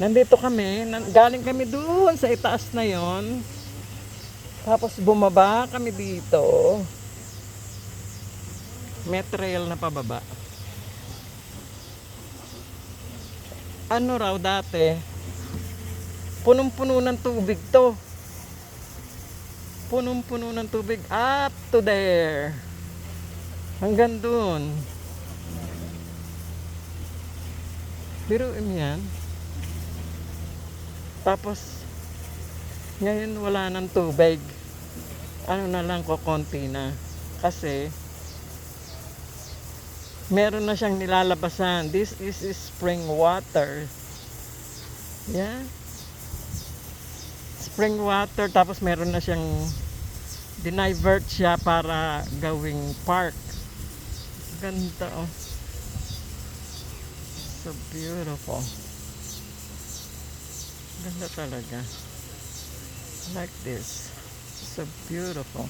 Nandito kami, galing kami doon sa itaas na yon. Tapos bumaba kami dito. May trail na pababa. Ano raw dati, punong-puno ng tubig to. Punong-puno ng tubig up to there. Hanggang doon. Biruin yan. Tapos, ngayon wala ng tubig. Ano na lang, konti na. Kasi, meron na siyang nilalabasan. This is spring water. Yeah. Spring water. Tapos meron na siyang dinivert siya para gawing park. Ganda oh. So beautiful. Ganda talaga. Like this. So beautiful.